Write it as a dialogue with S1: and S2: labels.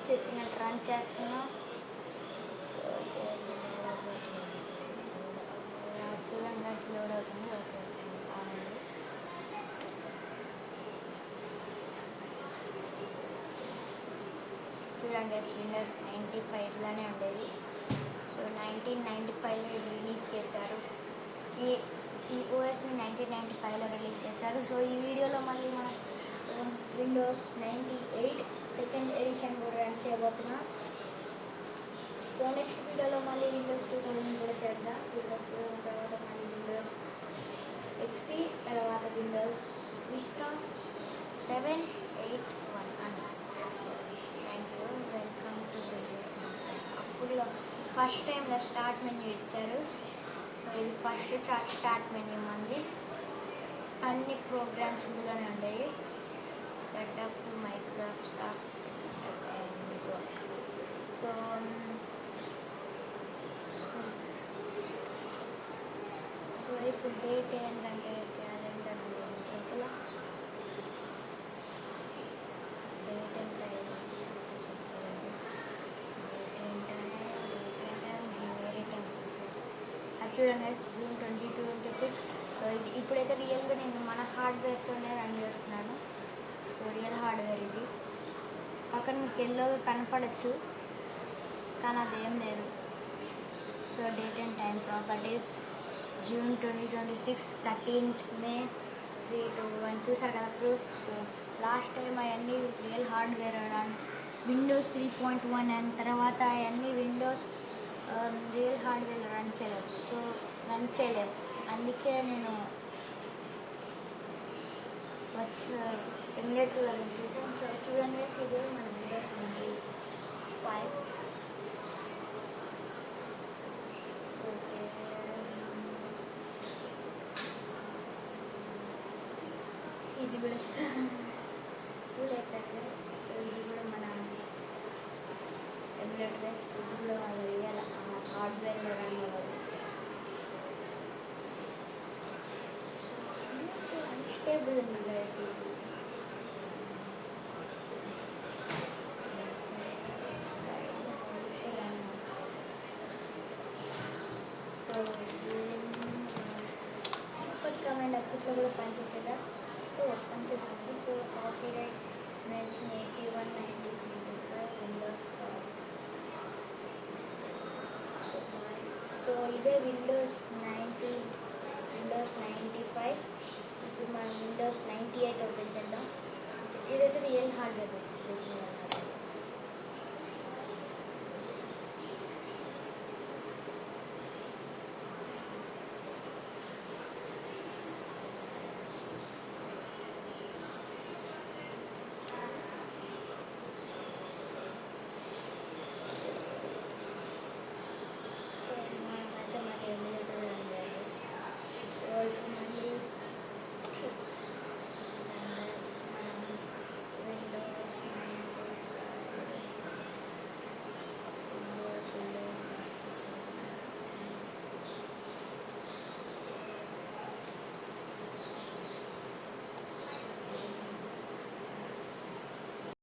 S1: చెప్పినట్టు రన్ చేస్తున్నా. చూడండి గైస్, లోడ్ అవుతుంది. ఓకే, ఆన్ అయింది. చూడండి గైస్, విండోస్ 95 ఇట్లానే ఉండేది. సో 1995లో ఇది రిలీజ్ చేశారు. ఈ ఈ ఓఎస్ని 1995లో రిలీజ్ చేశారు. సో ఈ వీడియోలో మళ్ళీ మనం విండోస్ 98 సెకండ్ ఎడిషన్ కూడా రన్ చేయబోతున్నాం. సో నెక్స్ట్ వీడియోలో మళ్ళీ విండోస్ 2000 కూడా చేద్దాం. విండోస్ 2000 తర్వాత మళ్ళీ విండోస్ XP, తర్వాత విండోస్ విస్టా 781 అని. Thank you, welcome to Windows. అప్పుడు ఫస్ట్ టైంలో స్టార్ట్ మెన్యూ ఇచ్చారు. సో ఇది ఫస్ట్ స్టార్ట్ మెన్యూ మంది. అన్ని ప్రోగ్రామ్స్ ఇందులోనే ఉండేవి. Setup to Microsoft so so ఇప్పుడు డేట్ ఏంటంటే క్యాలెండర్ లోపల డేట్ ఎంత చూడండి జూన్ 2026. సో ఇది ఇప్పుడైతే రియల్గా నేను మన హార్డ్వేర్తోనే రన్ చేస్తున్నాను. సో రియల్ హార్డ్వేర్ ఇది. పక్కన మీకు ఎల్లో కనపడచ్చు, కానీ అదేం లేదు. So date and time properties June 2026, 13th May 321. చూసారు కదా ప్రూఫ్. సో లాస్ట్ టైం అవన్నీ రియల్ హార్డ్వేర్ విండోస్ 3.1 అండ్ తర్వాత అవన్నీ విండోస్ రియల్ హార్డ్వేర్ రన్ చేయలేదు. అందుకే నేను ఎమ్యులేటర్లో రన్ చేసాను. సో చూడండి, ఇదే మన విండోస్ 95. ఓకే, ఇది కూడా ఫుల్ అయిపోయింది. సో ఇది కూడా మన ఎమ్యులేటర్. ఇది కూడా వాళ్ళు రియల్ హార్డ్వేర్లో రన్ అవ్వాలి. అన్స్టేబుల్ ఉంది గైస్ ఇది. సో ఇప్పటి కమాండ్ అప్పట్లో కూడా పనిచేసేదా? సో పనిచేస్తుంది. So copyright 1981, 1995 Windows. సో ఇదే విండోస్ 95. ఇప్పుడు మనం విండోస్ 98 ఓపెన్ చేద్దాం. ఇదైతే రియల్ హార్డ్వేర్.